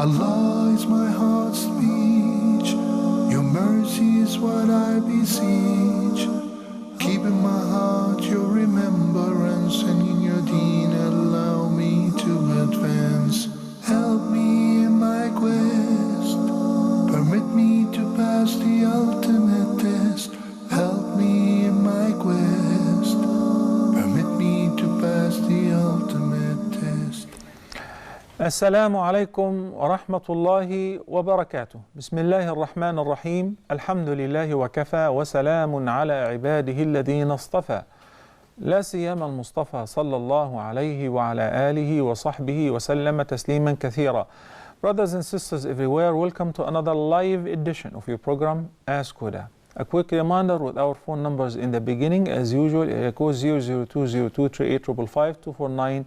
Allah is my heart's speech. Your mercy is what I beseech. Keep in my heart your remembrance, and in your deen allow me to advance. Help me in my quest. Permit me to pass the ultimate test. Help me in my quest. Permit me to pass the ultimate test. السلام عليكم ورحمة الله وبركاته. بسم الله الرحمن الرحيم. الحمد لله وكفى وسلام على عباده الذين اصطفى لا سيما المصطفى صلى الله عليه وعلى آله وصحبه وسلم تسليما كثيرا. Brothers and sisters everywhere, welcome to another live edition of your program Ask Huda. A quick reminder with our phone numbers in the beginning as usual, area code 002023855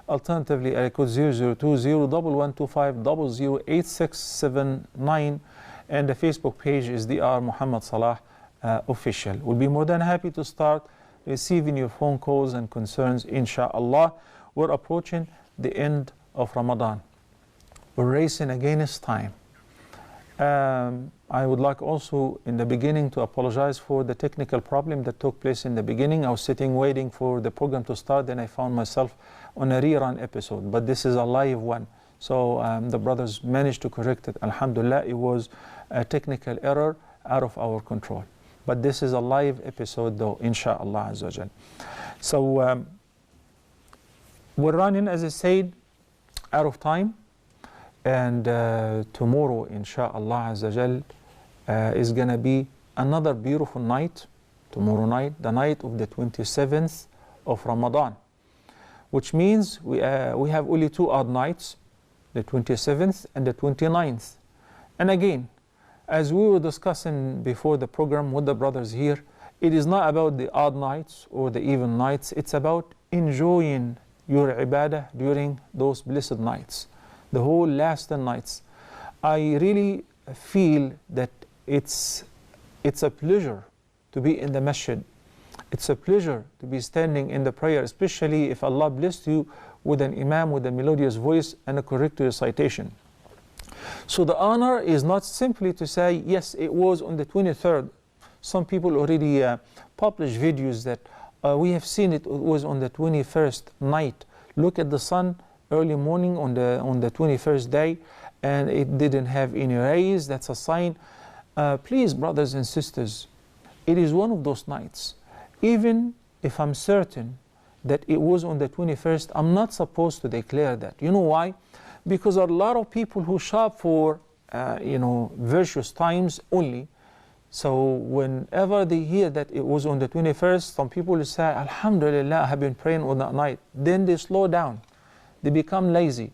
Alternatively, area code 0020115008679, and the Facebook page is Dr. Muhammad Salah Official. We'll be more than happy to start receiving your phone calls and concerns, inshallah. We're approaching the end of Ramadan. We're racing against time. I would like also in the beginning to apologize for the technical problem that took place in the beginning. I was sitting waiting for the program to start, then I found myself on a rerun episode, but this is a live one. So the brothers managed to correct it. Alhamdulillah, it was a technical error out of our control. But this is a live episode though, insha'Allah Azza wa Jal. So we're running, as I said, out of time. And tomorrow, insha'Allah Azza wa Jal, is going to be another beautiful night. Tomorrow night, the night of the 27th of Ramadan. Which means we have only two odd nights, the 27th and the 29th. And again, as we were discussing before the program with the brothers here, it is not about the odd nights or the even nights, it's about enjoying your ibadah during those blessed nights, the whole last 10 nights. I really feel that it's a pleasure to be in the masjid. It's a pleasure to be standing in the prayer, especially if Allah blessed you with an imam with a melodious voice and a correct recitation. So the honor is not simply to say, yes, it was on the 23rd. Some people already publish videos that we have seen it was on the 21st night. Look at the sun early morning on the 21st day, and it didn't have any rays. That's a sign. Please, brothers and sisters, it is one of those nights. Even if I'm certain that it was on the 21st, I'm not supposed to declare that. You know why? Because there are a lot of people who shop for, virtuous times only. So whenever they hear that it was on the 21st, some people will say, Alhamdulillah, I have been praying on that night. Then they slow down. They become lazy.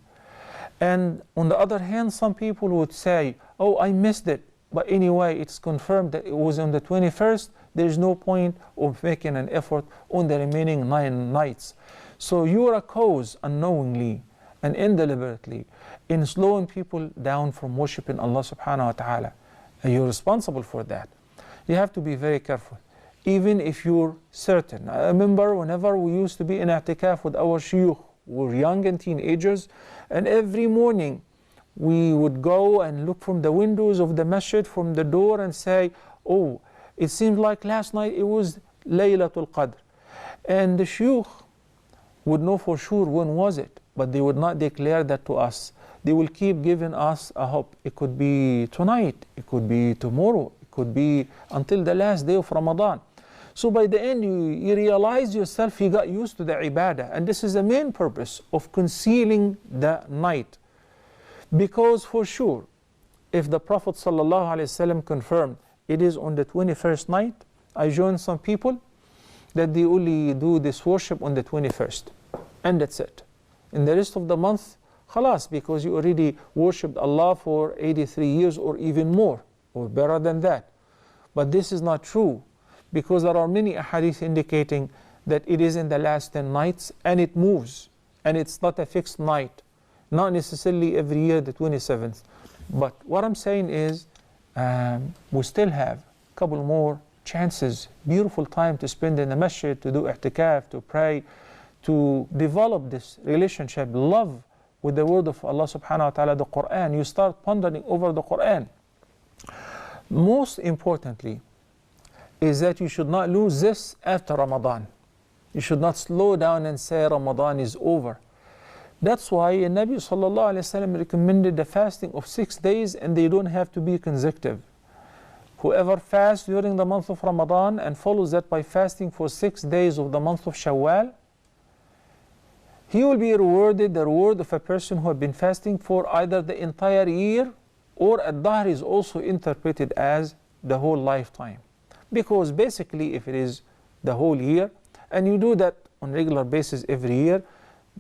And on the other hand, some people would say, oh, I missed it. But anyway, it's confirmed that it was on the 21st. There's no point of making an effort on the remaining 9 nights. So you are a cause unknowingly and indeliberately in slowing people down from worshiping Allah subhanahu wa ta'ala. And you're responsible for that. You have to be very careful, even if you're certain. I remember whenever we used to be in i'tikaf with our shuyukh, we were young and teenagers, and every morning we would go and look from the windows of the masjid, from the door, and say, oh, it seems like last night it was Laylatul Qadr. And the shuyukh would know for sure when was it, but they would not declare that to us. They will keep giving us a hope. It could be tonight, it could be tomorrow, it could be until the last day of Ramadan. So by the end, you realize yourself, you got used to the ibadah. And this is the main purpose of concealing the night. Because for sure, if the Prophet ﷺ confirmed it is on the 21st night, I join some people that they only do this worship on the 21st. And that's it. In the rest of the month, khalas, because you already worshipped Allah for 83 years or even more, or better than that. But this is not true, because there are many ahadith indicating that it is in the last 10 nights, and it moves, and it's not a fixed night. Not necessarily every year the 27th. But what I'm saying is, we still have a couple more chances, beautiful time to spend in the masjid, to do i'tikaf, to pray, to develop this relationship, love with the word of Allah subhanahu wa ta'ala, the Quran. You start pondering over the Quran. Most importantly is that you should not lose this after Ramadan. You should not slow down and say Ramadan is over. That's why the Nabi sallallahu alayhi wa sallam recommended the fasting of 6 days, and they don't have to be consecutive. Whoever fasts during the month of Ramadan and follows that by fasting for 6 days of the month of Shawwal, he will be rewarded the reward of a person who has been fasting for either the entire year, or ad-dahr is also interpreted as the whole lifetime. Because basically if it is the whole year, and you do that on regular basis every year,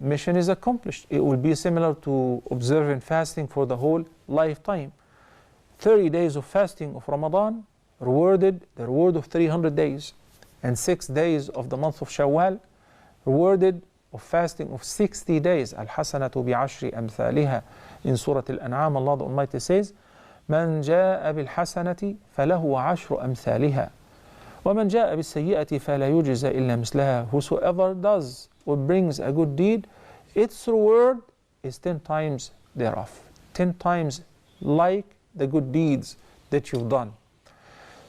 mission is accomplished. It will be similar to observing fasting for the whole lifetime. 30 days of fasting of Ramadan rewarded the reward of 300 days, and 6 days of the month of Shawwal rewarded of fasting of 60 days. Al-hasanatu bi'ashri amthaliha. In Surah Al-An'am, Allah the Almighty says, من جاء بالحسنة فله عشر أمثالها ومن جاء بالسيئة فلا يجزى إلا مثلها. Whosoever does or brings a good deed, its reward is 10 times thereof. 10 times like the good deeds that you've done.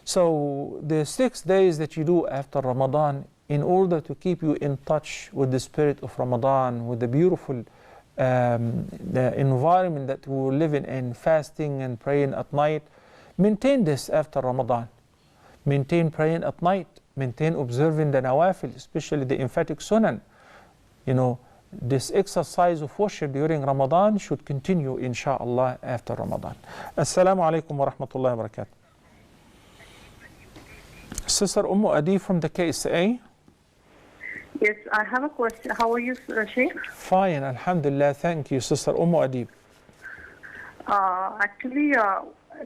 So the 6 days that you do after Ramadan, in order to keep you in touch with the spirit of Ramadan, with the beautiful the environment that we were living in, fasting and praying at night, maintain this after Ramadan. Maintain praying at night, maintain observing the nawafil, especially the emphatic sunan. You know, this exercise of worship during Ramadan should continue, inshallah, after Ramadan. Assalamu alaikum wa rahmatullahi wa barakatuh. Sister Adib from the KSA. Yes, I have a question. How are you, Sheikh? Fine, alhamdulillah. Thank you, Sister Adib. Actually,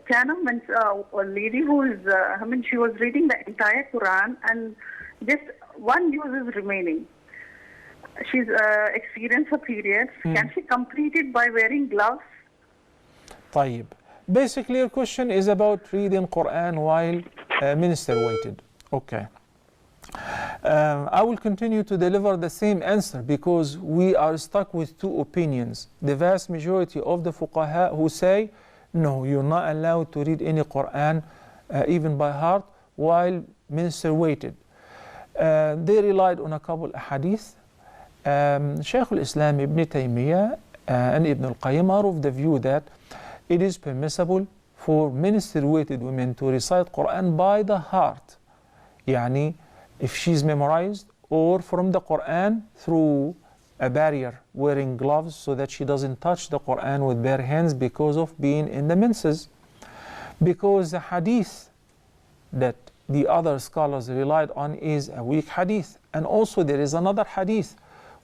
Tana means a lady who is, she was reading the entire Quran and just one use is remaining. She's experienced her periods. Can she complete it by wearing gloves? طيب. Basically, your question is about reading Quran while minister waited. Okay. I will continue to deliver the same answer because we are stuck with two opinions. The vast majority of the fuqaha who say, no, you're not allowed to read any Quran, even by heart, while minister waited. They relied on a couple of hadith. Shaykh al-Islam Ibn Taymiyyah and Ibn al-Qayyim are of the view that it is permissible for minister waited women to recite Quran by the heart. Yani, if she's memorized, or from the Quran through a barrier, wearing gloves so that she doesn't touch the Quran with bare hands because of being in the menses. Because the hadith that the other scholars relied on is a weak hadith. And also there is another hadith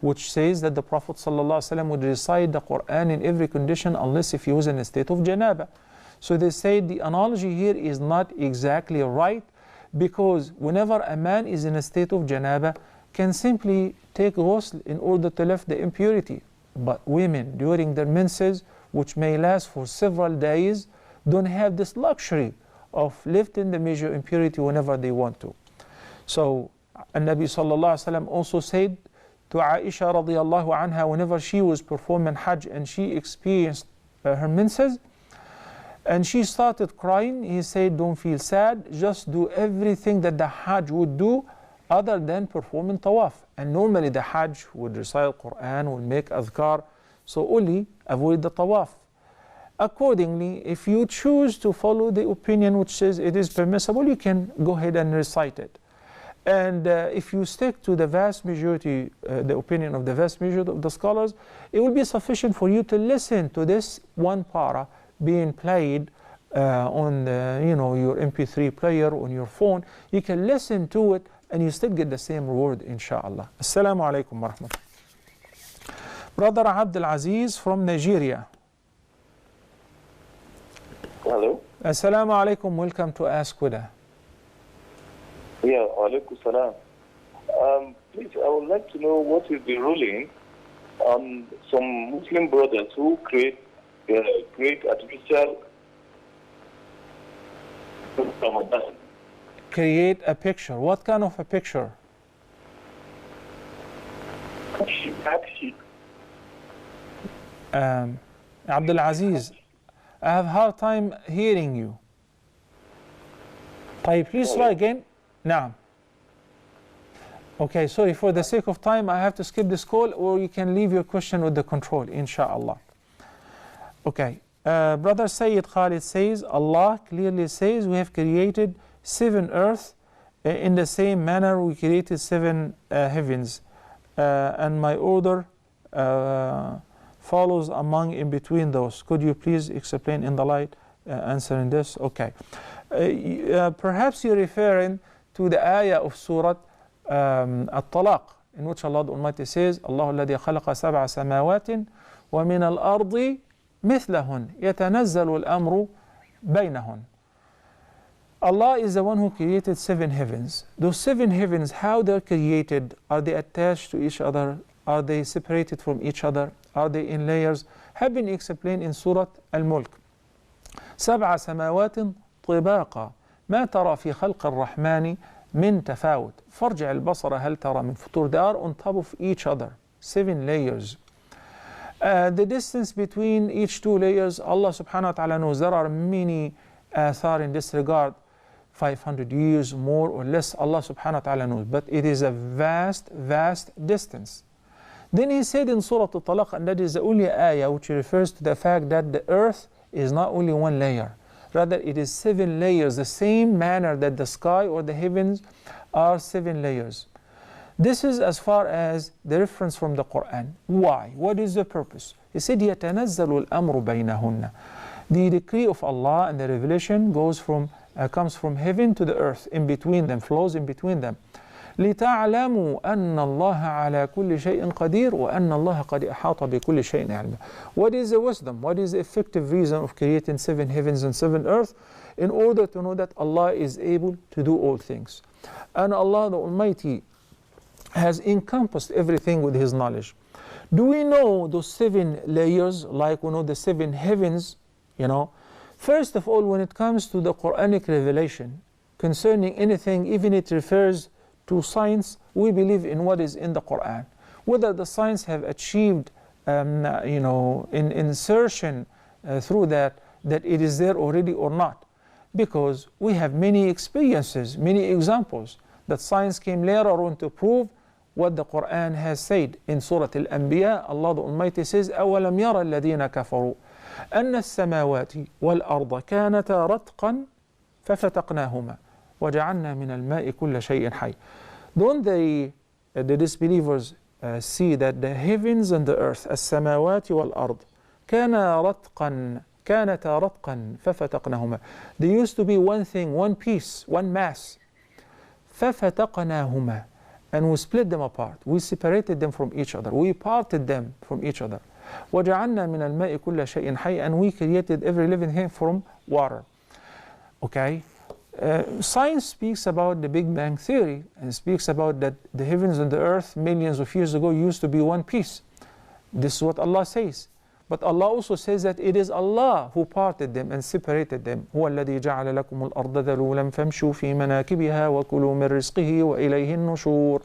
which says that the Prophet ﷺ would recite the Quran in every condition unless if he was in a state of janaba. So they say the analogy here is not exactly right, because whenever a man is in a state of janaba, can simply take ghusl in order to lift the impurity. But women during their menses, which may last for several days, don't have this luxury of lifting the major impurity whenever they want to. So Nabi sallallahu alaihi wasallam also said to Aisha radiallahu anha, whenever she was performing Hajj and she experienced her menses, and she started crying, he said, don't feel sad, just do everything that the Hajj would do other than performing tawaf. And normally the Hajj would recite Quran, would make adhkar, so only avoid the tawaf. Accordingly, if you choose to follow the opinion which says it is permissible, you can go ahead and recite it. And if you stick to the vast majority, the opinion of the vast majority of the scholars, it will be sufficient for you to listen to this one para being played on your MP3 player on your phone. You can listen to it and you still get the same reward, inshallah. Assalamu alaikum wa rahmatullah. Brother Abdul Aziz from Nigeria. Hello. Assalamu alaikum. Welcome to Ask Huda. Yeah, alaikum salam. Please, I would like to know what is the ruling on some Muslim brothers who create artificial Ramadan. Create a picture. What kind of a picture? Abdul Aziz, I have hard time hearing you. طيب, please try again. نعم. Okay, sorry, for the sake of time, I have to skip this call, or you can leave your question with the control, inshallah. Okay, Brother Sayyid Khalid says, Allah clearly says, we have created 7 earths in the same manner we created 7 heavens, and my order follows among in between those. Could you please explain in the light answering this? Okay. Perhaps you're referring to the ayah of Surah At-Talaq, in which Allah the Almighty says, Allah الذي خلق 7 سماوات ومن الأرض مثلهن يتنزل الأمر بينهن. Allah is the one who created 7 heavens. Those 7 heavens, how they're created, are they attached to each other? Are they separated from each other? Are they in layers? Have been explained in Surah Al-Mulk. 7 سماوات طباقا ما ترى في خلق الرحمن من تفاوت فارجع البصر هل ترى من فطور. They are on top of each other, 7 layers. The distance between each 2 layers, Allah subhanahu wa ta'ala knows. There are many athar in this regard, 500 years more or less, Allah subhanahu wa ta'ala knows, but it is a vast, vast distance. Then he said in Surah Al-Talaq, and that is the only ayah which refers to the fact that the earth is not only 1 layer, rather it is 7 layers, the same manner that the sky or the heavens are 7 layers. This is as far as the reference from the Quran. Why? What is the purpose? He said, يَتَنَزَّلُ الْأَمْرُ بَيْنَهُنَّ. The decree of Allah and the revelation comes from heaven to the earth, in between them, flows in between them. لِتَعْلَمُوا أَنَّ اللَّهَ عَلَى كُلِّ شَيْءٍ قَدِيرٌ وَأَنَّ اللَّهَ قَدْ أَحَاطَ بِكُلِّ شَيْءٍ عِلْمًا. What is the wisdom? What is the effective reason of creating 7 heavens and 7 earths? In order to know that Allah is able to do all things. And Allah the Almighty has encompassed everything with His knowledge. Do we know those 7 layers like we know the 7 heavens? You know, first of all, when it comes to the Quranic revelation concerning anything, even it refers to science, we believe in what is in the Quran. Whether the science have achieved, in insertion through that it is there already or not. Because we have many experiences, many examples that science came later on to prove what the Quran has said. In Surah Al-Anbiya, Allah the Almighty says, أَوَلَمْ يَرَ الَّذِينَ كَفَرُوا أَنَّ السَّمَاوَاتِ وَالْأَرْضَ كَانَتَا رَتْقًا فَفَتَقْنَاهُمَا وَجَعَلْنَا مِنَ الْمَاءِ كُلَّ شَيْءٍ حَيٍّ. Don't the disbelievers see that the heavens and the earth, السَّمَاوَاتِ وَالْأَرْض كَانَتا رَتْقًا فَفَتَقْنَاهُمَا. They used to be one thing, one piece, one mass. فَفَتَقْنَاهُمَا. And we split them apart. We separated them from each other. We parted them from each other. وَجَعَلْنَا مِنَ الْمَاءِ كُلَّ شَيْءٍ حَيٍّ. And we created every living thing from water. Okay? Science speaks about the Big Bang Theory and speaks about that the heavens and the earth millions of years ago used to be one piece. This is what Allah says. But Allah also says that it is Allah who parted them and separated them. هُوَ الَّذِي جَعَلَ لَكُمُ الْأَرْضَ ذَلُولًا فَامْشُوا فِي مَنَاكِبِهَا وَكُلُوا مِنْ رِزْقِهِ وَإِلَيْهِ النُّشُورُ.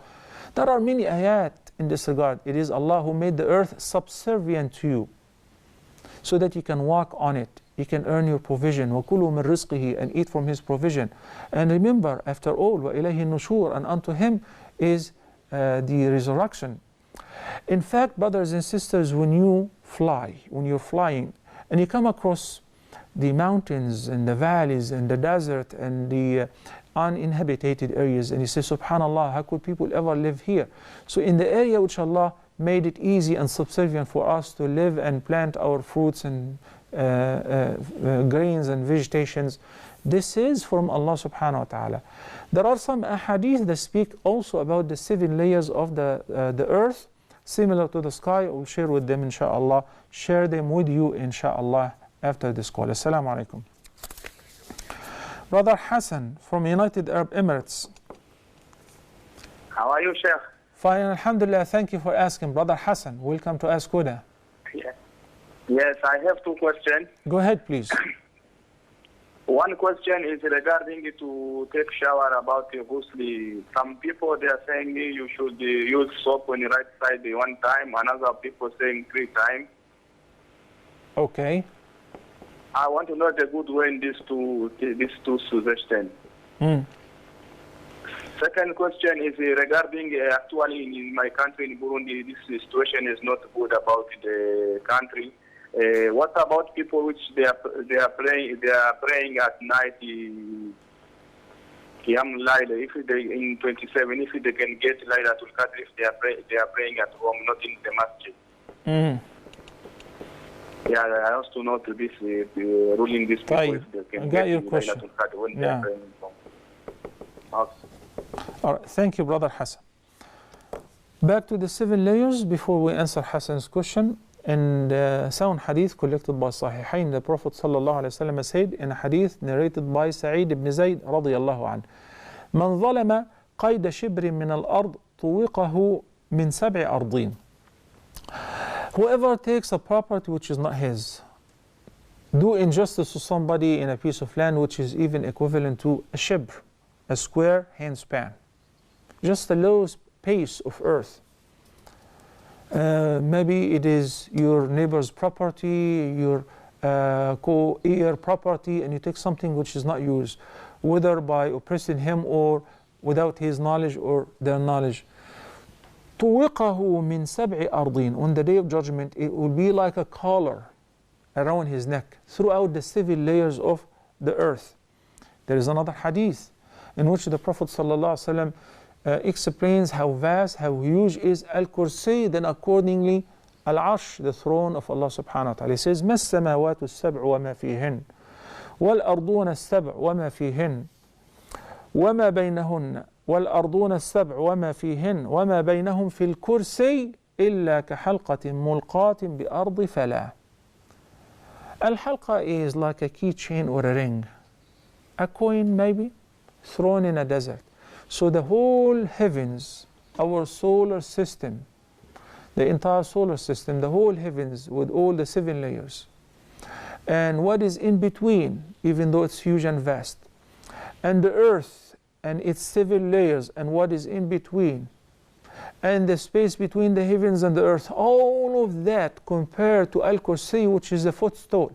There are many ayat in this regard. It is Allah who made the earth subservient to you so that you can walk on it. You can earn your provision. وَكُلُوا مِنْ رِزْقِهِ. And eat from His provision. And remember, after all, وَإِلَيْهِ النُّشُورُ. And unto Him is the resurrection. In fact, brothers and sisters, when you're flying, and you come across the mountains and the valleys and the desert and the uninhabited areas, and you say, subhanallah, how could people ever live here? So in the area which Allah made it easy and subservient for us to live and plant our fruits and grains and vegetations, this is from Allah subhanahu wa ta'ala. There are some ahadith that speak also about the 7 layers of the earth, similar to the sky. I will share with them inshallah, share them with you inshallah after this call. Assalamu alaikum. Brother Hassan from United Arab Emirates. How are you, Sheikh? Fine, alhamdulillah. Thank you for asking. Brother Hassan, welcome to Ask Huda. Yes, I have 2 questions. Go ahead, please. One question is regarding to take shower about the ghusl. Some people, they are saying you should use soap on the right side 1 time. Another people saying 3 times. Okay. I want to know the good way in these two suggestions. Mm. Second question is regarding actually in my country, in Burundi, this situation is not good about the country. What about people which they are praying at night? Qiyam Laila, if they in 27, if they can get Laila to Qadr, if they are praying at home, not in the masjid. Mm. Yeah, I want to know to this ruling this people if they can I got your get question. Laila to Qadr when they are praying at home. Okay. All right. Thank you, Brother Hassan. Back to the 7 layers before we answer Hassan's question. And sound hadith collected by Sahihain, the Prophet sallallahu alaihi wasallam said in a hadith narrated by Sa'id ibn Zayd radiyallahu anhu, من ظلم قيد شبر من الأرض طوقه من 7 أرضين. Whoever takes a property which is not his, do injustice to somebody in a piece of land which is even equivalent to a shibr, a square handspan, just a low space of earth. Maybe it is your neighbor's property, your co-heir property, and you take something which is not yours, whether by oppressing him or without his knowledge or their knowledge. طُوِقَهُ مِنْ سَبْعِ أَرْضٍ. On the day of judgment, it will be like a collar around his neck throughout the 7 layers of the earth. There is another hadith in which the Prophet ﷺ explains how vast, how huge is Al-Kursi, then accordingly Al-Arsh, the throne of Allah subhanahu wa ta'ala. He says, مَا السَّمَاوَاتُ السَّبْعُ وَمَا فِيهِنْ وَالْأَرْضُونَ السَّبْعُ وَمَا فِيهِنْ وَمَا بَيْنَهُنَّ وَالْأَرْضُونَ السَّبْعُ وَمَا فِيهِنْ وَمَا بَيْنَهُمْ فِي الْكُرْسِيِّ إِلَّا كَحَلْقَةٍ مُلْقَاةٍ بِأَرْضِ فَلَا. Al-Halqa is like a keychain or a ring, a coin maybe, thrown in a desert. So the whole heavens, our solar system, the entire solar system, the whole heavens with all the 7 layers, and what is in between, even though it's huge and vast, and the earth and its 7 layers and what is in between, and the space between the heavens and the earth, all of that compared to Al-Kursi, which is a footstool,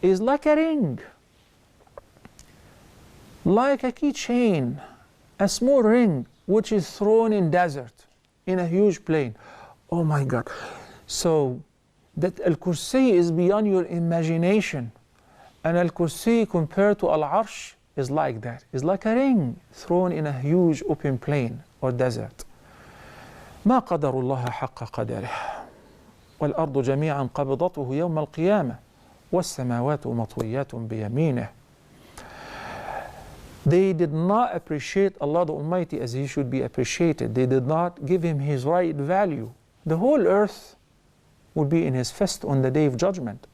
is like a ring, like a keychain, a small ring which is thrown in desert, in a huge plain. Oh my God. So that Al-Kursi is beyond your imagination. And Al-Kursi compared to Al-Arsh is like that. It's like a ring thrown in a huge open plain or desert. ما قدر الله حق قدره والأرض جميعا قبضته يوم القيامة والسماوات مطويات بيمينه. They did not appreciate Allah the Almighty as He should be appreciated. They did not give Him His right value. The whole earth will be in His fist on the day of judgment.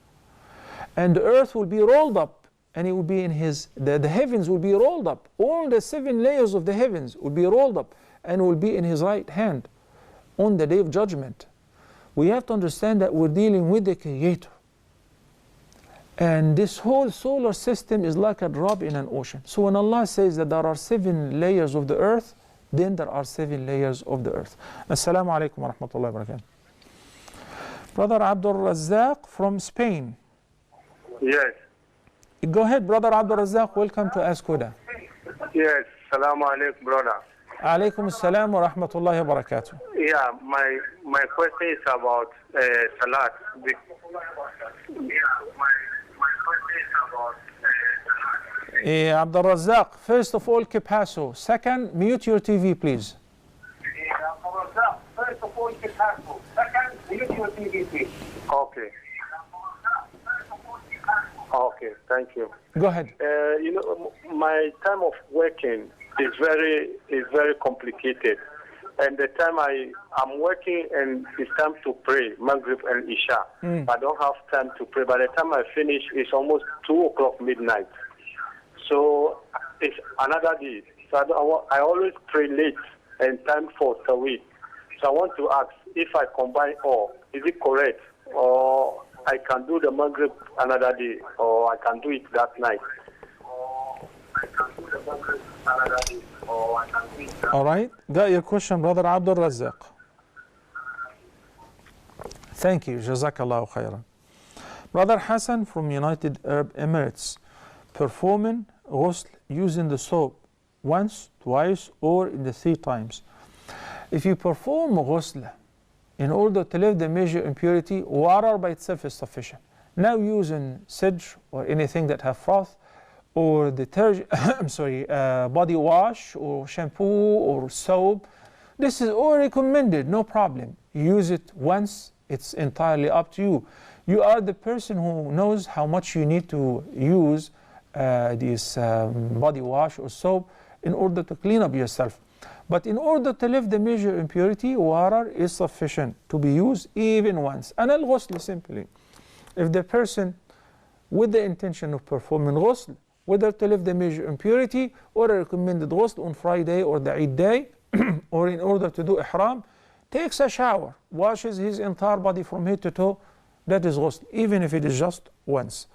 And the earth will be rolled up, and it will be in His, the heavens will be rolled up. All the 7 layers of the heavens will be rolled up and will be in His right hand on the day of judgment. We have to understand that we're dealing with the Creator. And this whole solar system is like a drop in an ocean. So when Allah says that there are 7 layers of the earth, then there are 7 layers of the earth. Assalamu alaikum wa rahmatullahi wa barakatuh. Brother Abdul Razzaq from Spain. Yes. Go ahead, Brother Abdul Razzaq. Welcome to Ask Huda. Yes. Assalamu alaikum, brother. Alaikum assalam wa rahmatullahi wa barakatuh. Yeah, my question is about Salat. Abdul Razzaq, first of all, Kipaso. Second, mute your TV, please. Okay. Okay, thank you. Go ahead. You know, my time of working is very complicated. And the time I'm working and it's time to pray, Maghrib and Isha. I don't have time to pray. By the time I finish, it's almost 2 o'clock midnight. So it's another day. So I always pray late and time for Tawheed. So I want to ask, if I combine all, is it correct? Or I can do the Maghrib another day, or I can do it that night? All right. Got your question, Brother Abdul Razzaq. Thank you. Jazakallahu khairan. Brother Hassan from United Arab Emirates, performing ghusl using the soap once, twice, or in the 3 times. If you perform ghusl in order to lift the major impurity, water by itself is sufficient. Now using sedge or anything that have froth, or detergent, body wash or shampoo or soap, this is all recommended, no problem. Use it once, it's entirely up to you. You are the person who knows how much you need to use this body wash or soap in order to clean up yourself. But in order to lift the major impurity, water is sufficient to be used even once. And al-ghusl simply, if the person with the intention of performing ghusl, whether to lift the major impurity or a recommended ghusl on Friday or the Eid day, or in order to do ihram, takes a shower, washes his entire body from head to toe, that is ghusl, even if it is just once.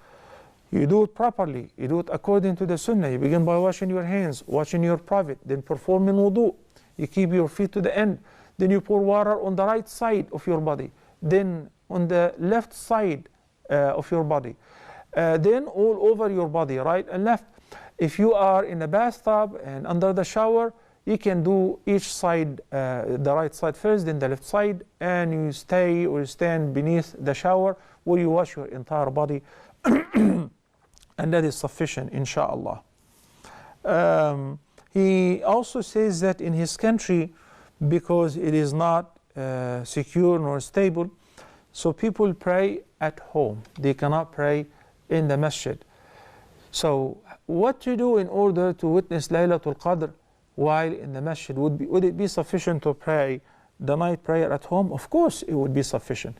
You do it properly, you do it according to the sunnah. You begin by washing your hands, washing your private, then performing wudu. You keep your feet to the end. Then you pour water on the right side of your body, then on the left side of your body, then all over your body, right and left. If you are in a bathtub and under the shower, you can do each side, the right side first, then the left side, and you stay or stand beneath the shower where you wash your entire body. And that is sufficient, insha'Allah. He also says that in his country, because it is not secure nor stable, so people pray at home. They cannot pray in the masjid. So what to do in order to witness Laylatul Qadr while in the masjid? Would it be sufficient to pray the night prayer at home? Of course it would be sufficient.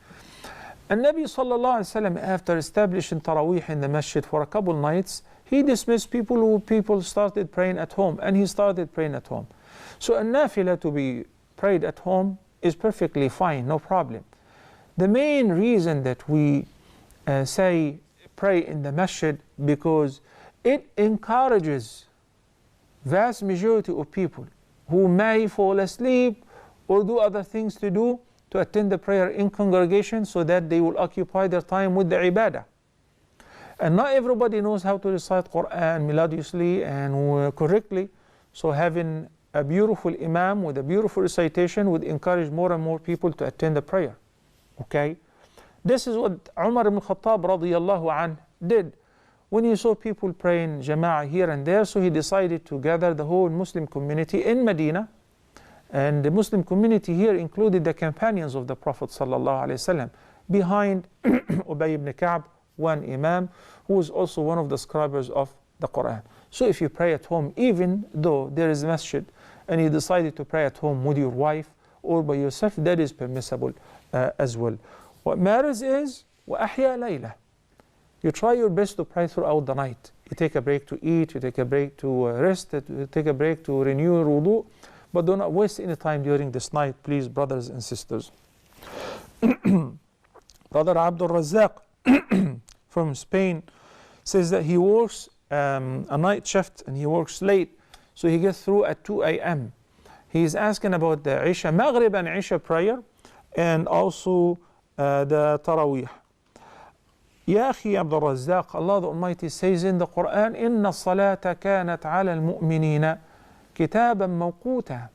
And Nabi sallallahu alaihi wasallam, after establishing Taraweeh in the masjid for a couple nights, he dismissed people who started praying at home, and he started praying at home. So a nafila to be prayed at home is perfectly fine, no problem. The main reason that we say pray in the masjid, because it encourages vast majority of people who may fall asleep or do other things to do to attend the prayer in congregation, so that they will occupy their time with the ibadah. And not everybody knows how to recite Quran melodiously and correctly, so having a beautiful imam with a beautiful recitation would encourage more and more people to attend the prayer. Okay? This is what Umar ibn Khattab radiyallahu anh did. When he saw people praying jama'ah here and there, so he decided to gather the whole Muslim community in Medina. And the Muslim community here included the companions of the Prophet sallallahu alaihi wasallam, behind Ubay ibn Ka'b, one imam, who is also one of the scribers of the Quran. So if you pray at home, even though there is masjid, and you decided to pray at home with your wife or by yourself, that is permissible as well. What matters is, وَأَحْيَا لَيْلَةً. You try your best to pray throughout the night. You take a break to eat, you take a break to rest, you take a break to renew your wudu, but do not waste any time during this night, please, brothers and sisters. Brother Abdul Razak from Spain says that he works a night shift and he works late, so he gets through at 2 a.m. He is asking about the Isha, Maghrib and Isha prayer, and also the Taraweeh. Ya akhi Abdul Razak, Allah the Almighty says in the Quran, إِنَّ الصَّلَاةَ كَانَتْ عَلَى الْمُؤْمِنِينَ كِتَابًا مَوْقُوتًا.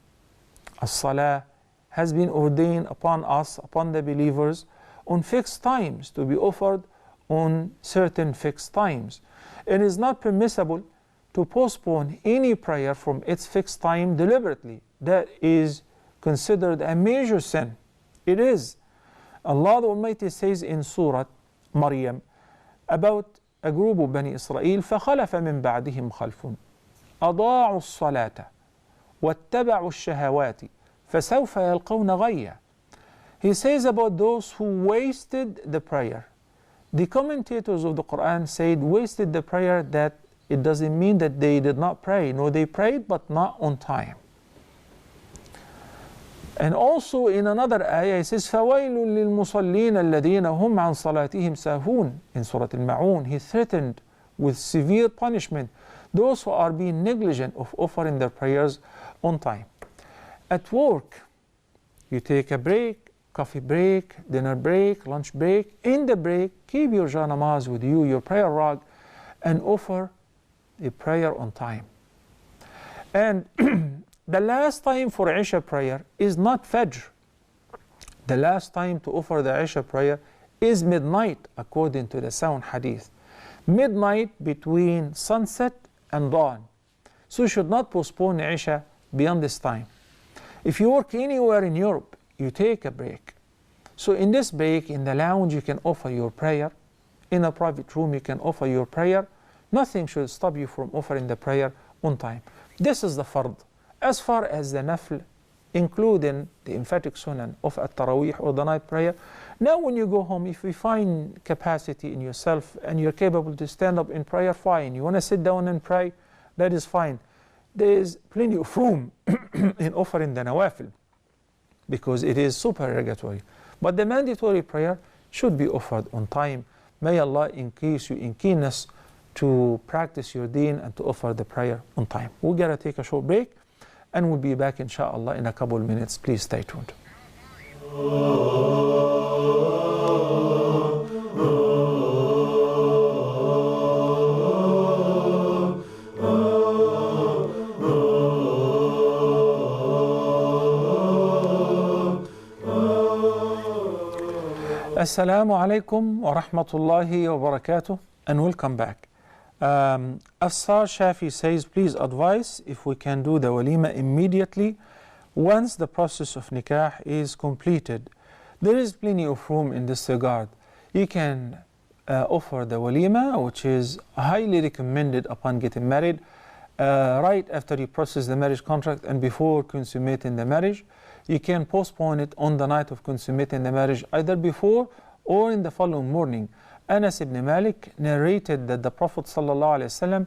As-salah has been ordained upon us, upon the believers, on fixed times, to be offered on certain fixed times. It is not permissible to postpone any prayer from its fixed time deliberately. That is considered a major sin. It is. Allah the Almighty says in Surah Maryam about a group of Bani Israel, فَخَلَفَ مِن بَعْدِهِمْ خَلْفٌ أَضَاعُوا الصَّلَاةَ وَاتَّبَعُوا الشَّهَوَاتِ فَسَوْفَ يَلْقَوْنَ غَيًّا. He says about those who wasted the prayer. The commentators of the Quran said wasted the prayer, that it doesn't mean that they did not pray. No, they prayed, but not on time. And also in another ayah, it says, فَوَيْلٌ لِلْمُصَلِّينَ الَّذِينَ هُمْ عَنْ صَلَاتِهِمْ سَاهُونَ. In Surah Al-Ma'un, he threatened with severe punishment those who are being negligent of offering their prayers on time. At work, you take a break, coffee break, dinner break, lunch break. In the break, keep your janamaz with you, your prayer rug, and offer a prayer on time. And the last time for Isha prayer is not Fajr. The last time to offer the Isha prayer is midnight, according to the sound hadith. Midnight between sunset and dawn. So you should not postpone Isha beyond this time. If you work anywhere in Europe, you take a break. So in this break, in the lounge, you can offer your prayer. In a private room, you can offer your prayer. Nothing should stop you from offering the prayer on time. This is the fard. As far as the nafl, including the emphatic sunan of at-tarawih or the night prayer, now when you go home, if you find capacity in yourself and you're capable to stand up in prayer, fine. You want to sit down and pray, that is fine. There is plenty of room in offering the nawafil because it is supererogatory. But the mandatory prayer should be offered on time. May Allah increase you in keenness to practice your deen and to offer the prayer on time. We're going to take a short break and we'll be back inshaAllah in a couple of minutes. Please stay tuned. Assalamu alaikum wa rahmatullahi wa barakatuh, and welcome back. Assar Shafi says, please advise if we can do the walima immediately once the process of nikah is completed. There is plenty of room in this regard. You can offer the walima, which is highly recommended upon getting married, right after you process the marriage contract and before consummating the marriage. You can postpone it on the night of consummating the marriage, either before or in the following morning. Anas ibn Malik narrated that the Prophet ﷺ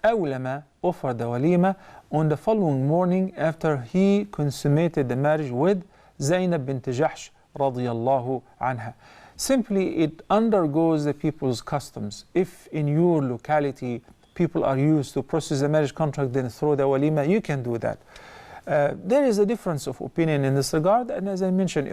awlama offered the walima on the following morning after he consummated the marriage with Zainab bint Jahsh radiyallahu anha. Simply, it undergoes the people's customs. If in your locality people are used to process the marriage contract, then throw the walima, you can do that. There is a difference of opinion in this regard, and as I mentioned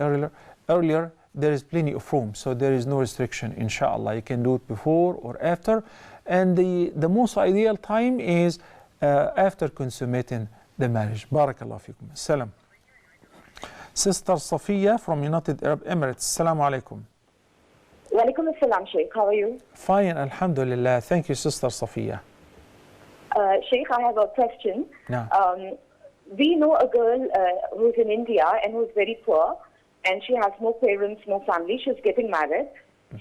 earlier, there is plenty of room, so there is no restriction, inshallah. You can do it before or after, and the most ideal time is after consummating the marriage. Barakallahu fikum. Salam. Sister Safiya from United Arab Emirates. Assalamu alaikum. Wa alaikum assalam, Sheikh. How are you? Fine, alhamdulillah. Thank you, Sister Safiya. Sheikh, I have a question. No. We know a girl who's in India and who's very poor, and she has no parents, no family. She's getting married.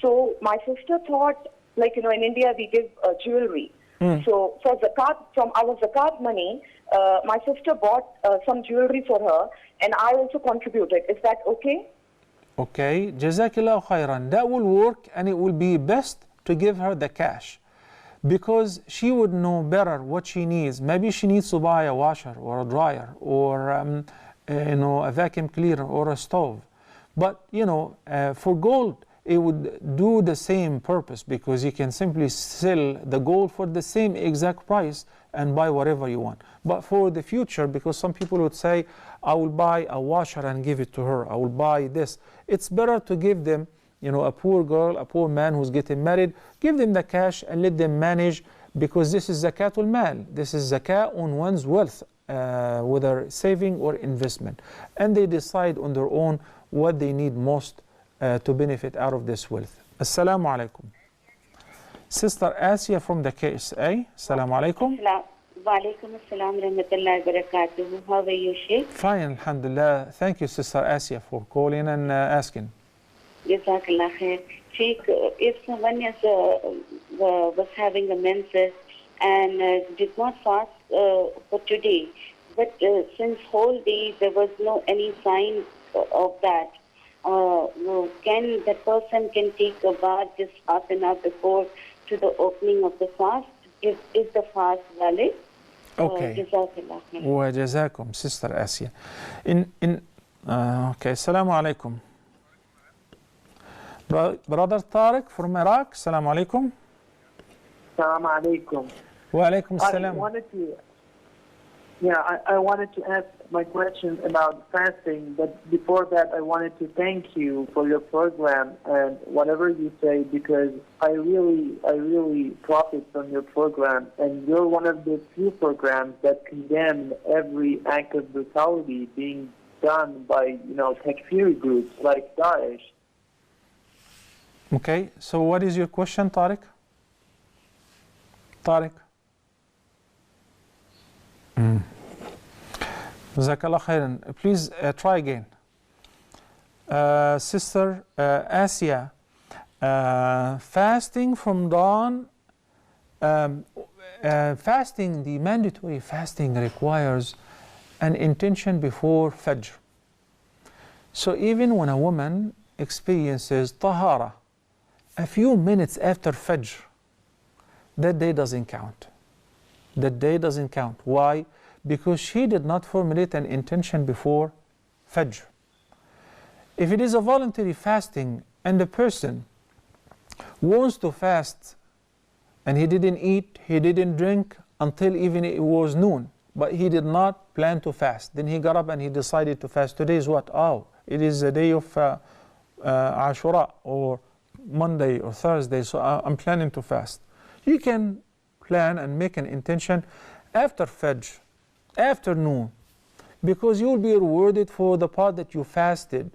So my sister thought, like, in India we give jewelry. So for zakat, from our zakat money, my sister bought some jewelry for her, and I also contributed. Is that okay? Okay, Jazakillah khairan. That will work, and it will be best to give her the cash, because she would know better what she needs. Maybe she needs to buy a washer or a dryer or a vacuum cleaner or a stove. But for gold, it would do the same purpose, because you can simply sell the gold for the same exact price and buy whatever you want. But for the future, because some people would say, I will buy a washer and give it to her, I will buy this. It's better to give them, a poor girl, a poor man who's getting married, give them the cash and let them manage, because this is zakatul mal. This is zakat on one's wealth, whether saving or investment. And they decide on their own what they need most to benefit out of this wealth. Assalamu alaikum. Sister Asia from the KSA. Assalamu alaikum. Wa alaikum assalam rahmatullahi wa barakatuh. How are you, Sheikh? Fine, alhamdulillah. Thank you, Sister Asia, for calling and asking. Jazakallah khair. Sheikh, if someone is, was having a menses and did not fast for today, but since whole day there was no any sign of that, can the person can take a bath just half an hour before to the opening of the fast? Is the fast valid? Okay. Jazakallah khair. Wa jazakum, Sister Asia. Okay, assalamu alaikum. Brother Tariq from Iraq, assalamu alaikum. Assalamu alaikum. Wa alaikum assalam. Yeah, I wanted to ask my question about fasting, but before that, I wanted to thank you for your program and whatever you say, because I really profit from your program, and you're one of the few programs that condemn every act of brutality being done by, takfiri groups like Daesh. Okay, so what is your question, Tariq? Tariq? Jazakallah khairan. Please try again. Sister Asia, fasting from dawn, fasting, the mandatory fasting requires an intention before Fajr. So even when a woman experiences tahara a few minutes after Fajr, that day doesn't count. That day doesn't count. Why? Because she did not formulate an intention before Fajr. If it is a voluntary fasting and the person wants to fast and he didn't eat, he didn't drink until even it was noon, but he did not plan to fast, then he got up and he decided to fast. Today is what? Oh, it is a day of Ashura or Monday or Thursday, so I'm planning to fast. You can plan and make an intention after Fajr, afternoon, because you will be rewarded for the part that you fasted,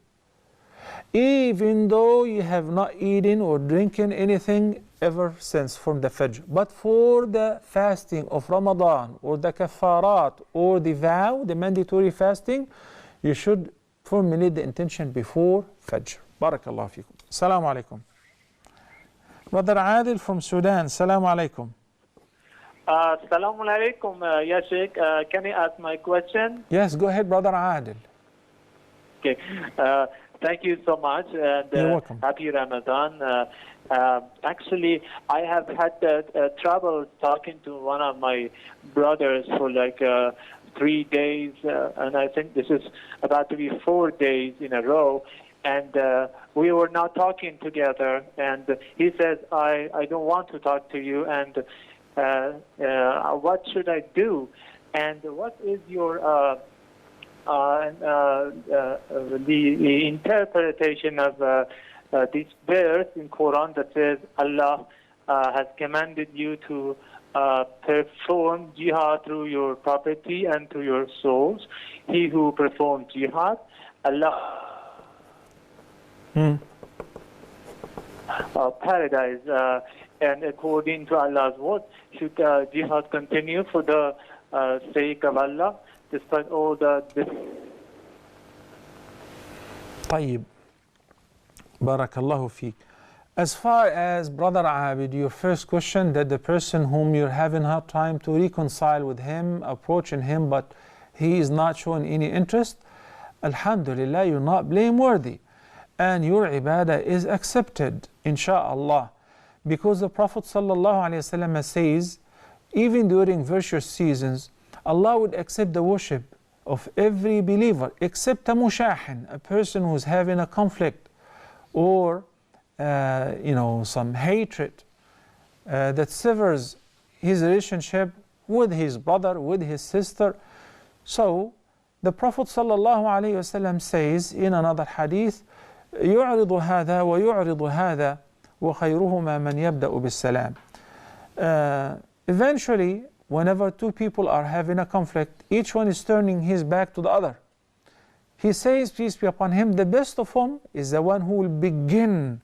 even though you have not eaten or drinking anything ever since from the Fajr. But for the fasting of Ramadan or the kafarat or the vow, the mandatory fasting, you should formulate the intention before Fajr. Barakallahu fikum. Assalamu alaikum. Brother Adil from Sudan. Assalamu alaikum. Assalamu alaikum, Ya Sheikh. Can I ask my question? Yes, go ahead, Brother Adil. Okay. Thank you so much. And, You're welcome. Happy Ramadan. Actually, I have had trouble talking to one of my brothers for like 3 days, and I think this is about to be 4 days in a row. And we were not talking together. And he says, I don't want to talk to you. And what should I do? And what is your the interpretation of this verse in Quran that says Allah has commanded you to perform jihad through your property and through your souls. He who performs jihad, Allah paradise. And according to Allah's word, should jihad continue for the sake of Allah, despite all the... طيب. Barakallahu feek. As far as Brother Abid, your first question, that the person whom you're having hard time to reconcile with him, approaching him, but he is not showing any interest, Alhamdulillah, you're not blameworthy. And your ibadah is accepted, insha'Allah. Because the Prophet ﷺ says, even during virtuous seasons, Allah would accept the worship of every believer, except a mushahin, a person who's having a conflict or some hatred that severs his relationship with his brother, with his sister. So the Prophet ﷺ says in another hadith, يعرض هذا ويعرض هذا وخيرهما من يبدأ بالسلام. Eventually, whenever two people are having a conflict, each one is turning his back to the other. He says, peace be upon him, the best of them is the one who will begin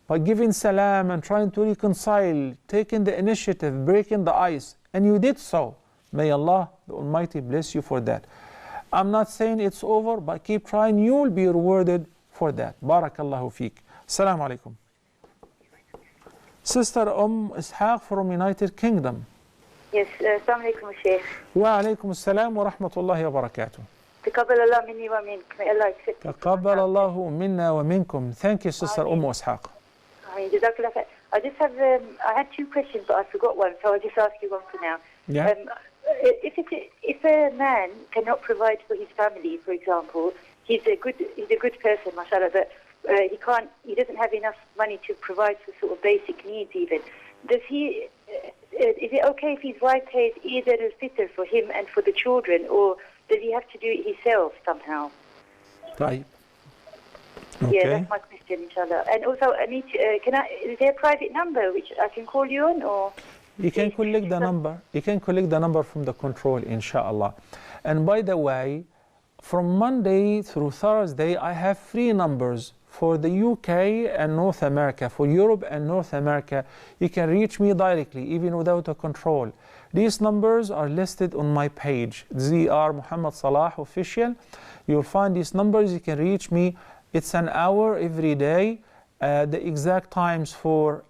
by giving salam and trying to reconcile, taking the initiative, breaking the ice. And you did so. May Allah, the Almighty, bless you for that. I'm not saying it's over, but keep trying. You will be rewarded for that. Barakallahu feek. Assalamu alaikum. Sister Ishaq from United Kingdom. Yes, assalamu alaikum, Sheikh. Wa alaikum assalam wa rahmatullahi wa barakatuh. تقبل الله مني ومنك. May Allah accept it. تقبل الله منا ومنكم. Thank you, Sister Ishaq. Jazakallah khair. I just have, I had two questions, but I forgot one, so I'll just ask you one for now. Yeah. If a man cannot provide for his family, for example, he's a good person, mashallah, but he doesn't have enough money to provide for sort of basic needs even. is it okay if his wife pays either al-fitr for him and for the children, or does he have to do it himself somehow? طيب. Yeah, Okay. that's my question, inshallah. And also, I need to, is there a private number which I can call you on, or? You can collect the number. You can collect the number from the control, inshallah. And by the way, from Monday through Thursday, I have free numbers for the UK and North America. For Europe and North America, you can reach me directly, even without a control. These numbers are listed on my page, ZR Muhammad Salah Official. You'll find these numbers. You can reach me. It's an hour every day. The exact times for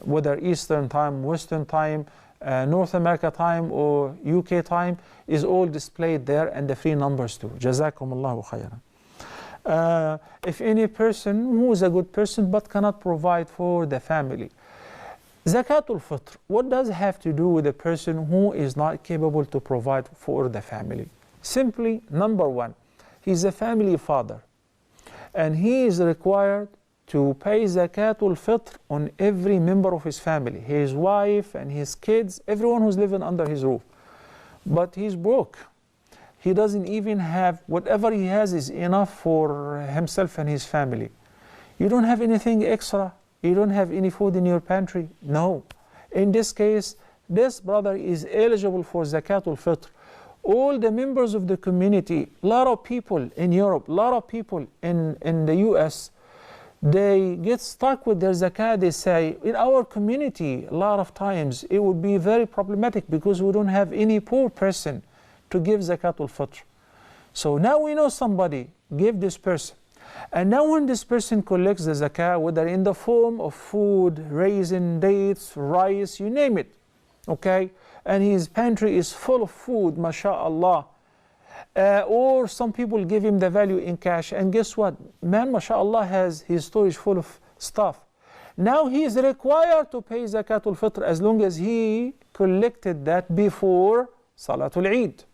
whether Eastern time, Western time, North America time or UK time is all displayed there, and the free numbers too. Jazakumullahu khairan. If any person who is a good person but cannot provide for the family, Zakatul Fitr, what does it have to do with a person who is not capable to provide for the family? Simply, number one, he's a family father, and he is required to pay Zakatul Fitr on every member of his family, his wife and his kids, everyone who's living under his roof. But he's broke. He doesn't even have, whatever he has is enough for himself and his family. You don't have anything extra. You don't have any food in your pantry. No. In this case, this brother is eligible for Zakatul Fitr. All the members of the community, a lot of people in Europe, a lot of people in the US, they get stuck with their zakat. They say, in our community, a lot of times, it would be very problematic because we don't have any poor person to give Zakatul Fitr. So now we know somebody, give this person. And now when this person collects the zakah, whether in the form of food, raisin, dates, rice, you name it, okay? And his pantry is full of food, mashallah. Or some people give him the value in cash, and guess what? Man, mashallah, has his storage full of stuff. Now he is required to pay Zakatul Fitr as long as he collected that before Salatul Eid.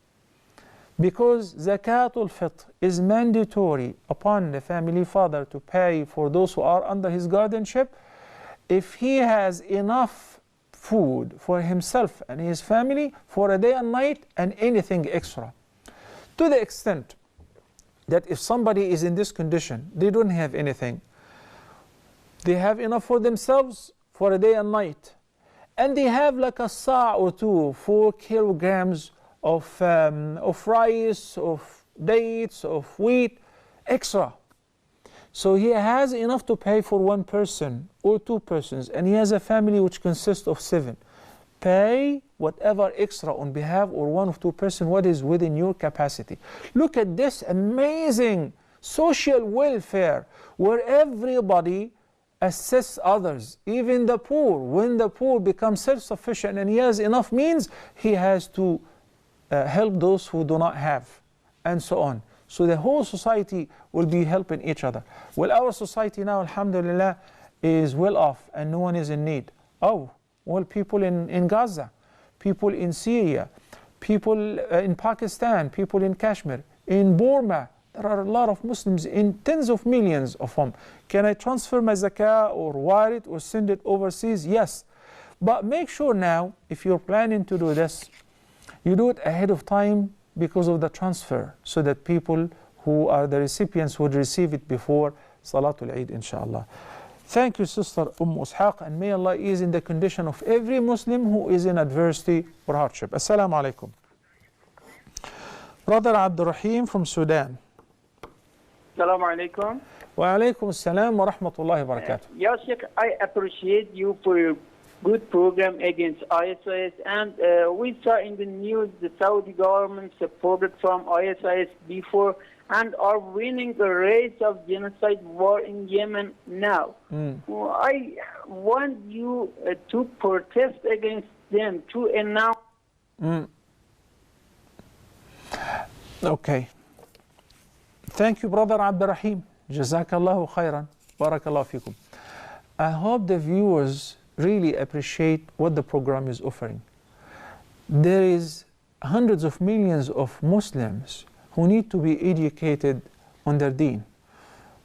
Because Zakatul Fitr is mandatory upon the family father to pay for those who are under his guardianship if he has enough food for himself and his family for a day and night and anything extra. To the extent that if somebody is in this condition, they don't have anything, they have enough for themselves for a day and night, and they have like a sa' or two, 4 kilograms of rice, of dates, of wheat, extra. So he has enough to pay for one person or two persons, and he has a family which consists of 7. Pay whatever extra on behalf or one of two persons, what is within your capacity. Look at this amazing social welfare where everybody assists others, even the poor. When the poor becomes self-sufficient and he has enough means, he has to help those who do not have, and so on. So the whole society will be helping each other. Well, our society now, alhamdulillah, is well off and no one is in need. Oh, well, people in Gaza, people in Syria, people in Pakistan, people in Kashmir, in Burma, there are a lot of Muslims, in tens of millions of them. Can I transfer my zakah or wire it or send it overseas? Yes. But make sure now, if you're planning to do this, you do it ahead of time because of the transfer, so that people who are the recipients would receive it before Salatul Eid, inshallah. Thank you, Sister Ishaq, and may Allah ease in the condition of every Muslim who is in adversity or hardship. Assalamu alaikum. Brother Abdul Rahim from Sudan. Assalamu alaikum. Wa alaikum assalam wa rahmatullahi wa barakatuh. Ya Sheikh, I appreciate you for your good program against ISIS, and we saw in the news the Saudi government supported from ISIS before and are winning the race of genocide war in Yemen now. Well, I want you to protest against them, to announce. Okay. Thank you, Brother Abdul Rahim. Jazakallahu khairan. Barakallahu fikum. I hope the viewers really appreciate what the program is offering. There is hundreds of millions of Muslims who need to be educated on their deen,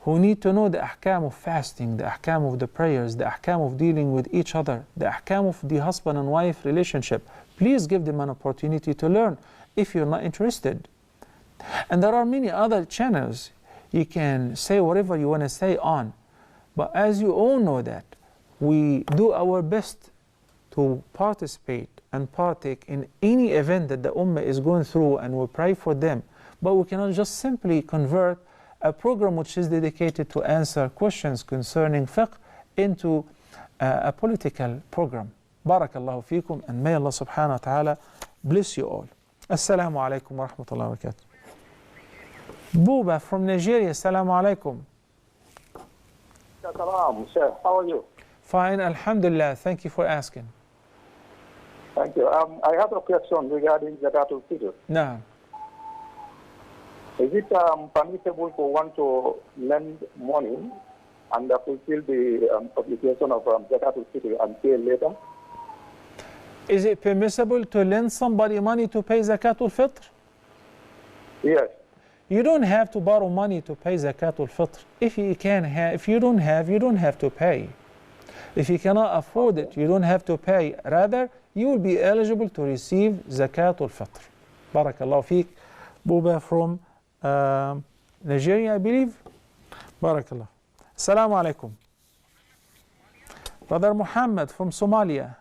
who need to know the ahkam of fasting, the ahkam of the prayers, the ahkam of dealing with each other, the ahkam of the husband and wife relationship. Please give them an opportunity to learn if you're not interested. And there are many other channels you can say whatever you want to say on. But as you all know that, we do our best to participate and partake in any event that the Ummah is going through, and we pray for them. But we cannot just simply convert a program which is dedicated to answer questions concerning fiqh into a political program. Barakallahu feekum, and may Allah subhanahu wa ta'ala bless you all. Assalamu alaikum wa rahmatullahi wa barakatuh. Buba from Nigeria, assalamu alaikum. Salam, sir. How are you? Fine, alhamdulillah. Thank you for asking. Thank you. I have a question regarding Zakatul Fitr. No. Is it permissible for one to lend money and fulfill the obligation of Zakatul Fitr and pay later? Is it permissible to lend somebody money to pay Zakatul Fitr? Yes. You don't have to borrow money to pay Zakatul Fitr. If you don't have to pay. If you cannot afford it, you don't have to pay. Rather, you will be eligible to receive Zakatul Fitr. Barakallahu feek. Buba from Nigeria, I believe. Barakallah. Assalamu alaikum. Brother Muhammad from Somalia.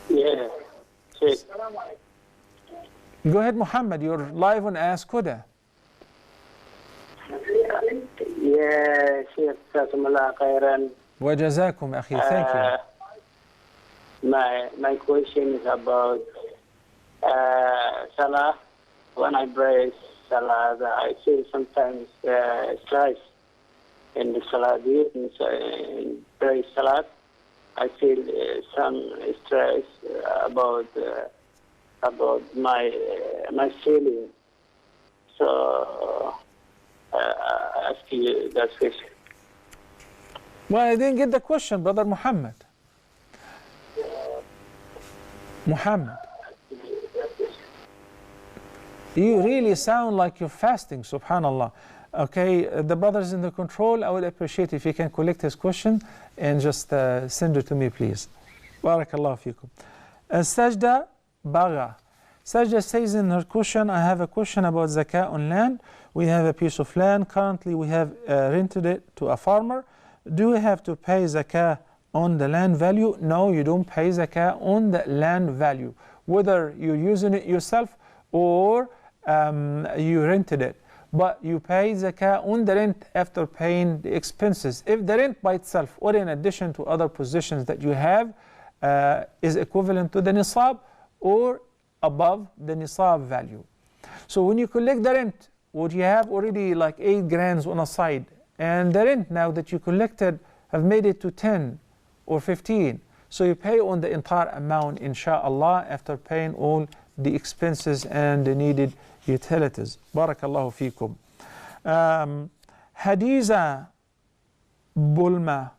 Yeah. Go ahead, Muhammad. You're live on Ask Huda. Yeah, Sheikh Jazakumullah khairan. Wajazakum, akhi. Thank you. My question is about Salah. When I pray Salah, I feel sometimes stress in the Salah. In pray Salah, I feel some stress about my feeling. So I ask you that question. Well, I didn't get the question, Brother Muhammad. Muhammad, you really sound like you're fasting, subhanallah. Okay, the brothers in the control, I would appreciate if you can collect his question and just send it to me, please. Barakallahu fikum. Sajda Baga. Sajda says in her question, I have a question about zakah on land. We have a piece of land. Currently, we have rented it to a farmer. Do we have to pay zakah on the land value? No, you don't pay zakah on the land value, whether you're using it yourself or you rented it. But you pay zakah on the rent after paying the expenses. If the rent by itself or in addition to other positions that you have is equivalent to the nisab or above the nisab value. So when you collect the rent, would you have already like 8 grand on a side, and the rent now that you collected have made it to 10 or 15. So you pay on the entire amount, insha'Allah, after paying all the expenses and the needed utilities. Barakallahu feekum. Hadiza Bulma.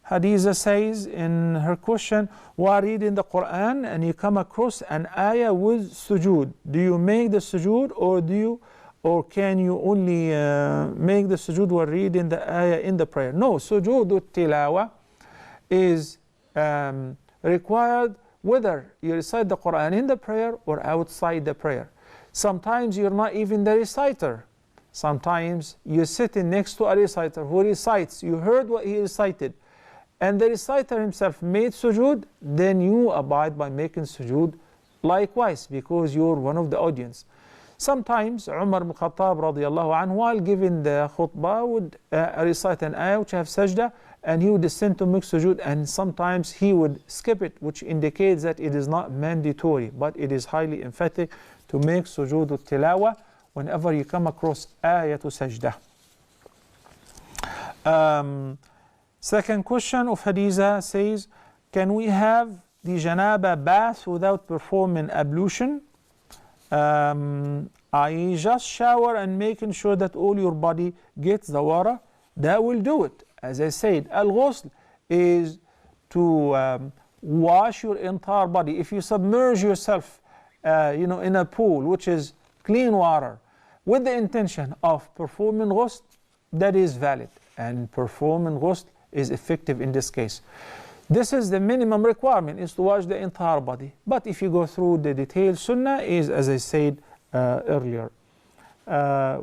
Hadiza says in her question, while reading the Quran and you come across an ayah with sujood, do you make the sujood or can you only make the sujood while reading the ayah in the prayer? No, sujood tilawa is required whether you recite the Quran in the prayer or outside the prayer. Sometimes you're not even the reciter. Sometimes you're sitting next to a reciter who recites. You heard what he recited, and the reciter himself made sujood, then you abide by making sujood likewise because you're one of the audience. Sometimes Umar ibn Khattab radiallahu anhu, while giving the khutbah, would recite an ayah which have sajda, and he would descend to make sujood, and sometimes he would skip it, which indicates that it is not mandatory, but it is highly emphatic to make sujood al-tilawa whenever you come across ayatu sajda. Second question of Hadiza says, can we have the janaba bath without performing ablution? I just shower and making sure that all your body gets the water. That will do it. As I said, al-ghusl is to wash your entire body. If you submerge yourself in a pool which is clean water, with the intention of performing ghusl, that is valid, and performing ghusl is effective in this case. This is the minimum requirement, is to wash the entire body. But if you go through the detailed sunnah, is as I said earlier.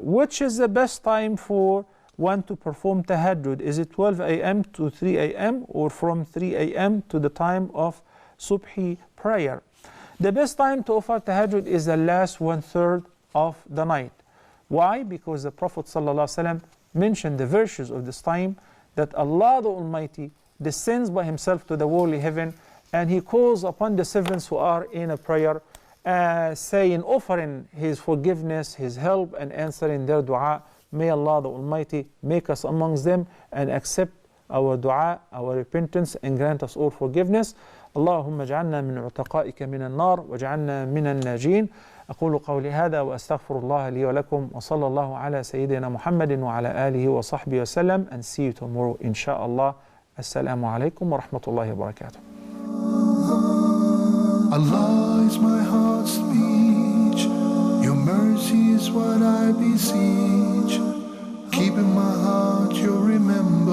Which is the best time for one to perform tahajjud? Is it 12 a.m. to 3 a.m. or from 3 a.m. to the time of subhi prayer? The best time to offer tahajjud is the last 1/3 of the night. Why? Because the Prophet ﷺ mentioned the virtues of this time, that Allah the Almighty descends by Himself to the worldly heaven, and He calls upon the servants who are in a prayer, saying, offering His forgiveness, His help, and answering their dua. May Allah the Almighty make us amongst them and accept our dua, our repentance, and grant us all forgiveness. اللهم اجعلنا من عتقائك من النار واجعلنا من الناجين. أقول قولي هذا وأستغفر الله لي ولكم وصلى الله على سيدنا محمد وعلى آله وصحبه وسلم, and see you tomorrow inshallah. Assalamu alaikum wa rahmatullahi wa barakatuh. Allah is my heart's speech, your mercy is what I beseech. Keep in my heart your remembrance.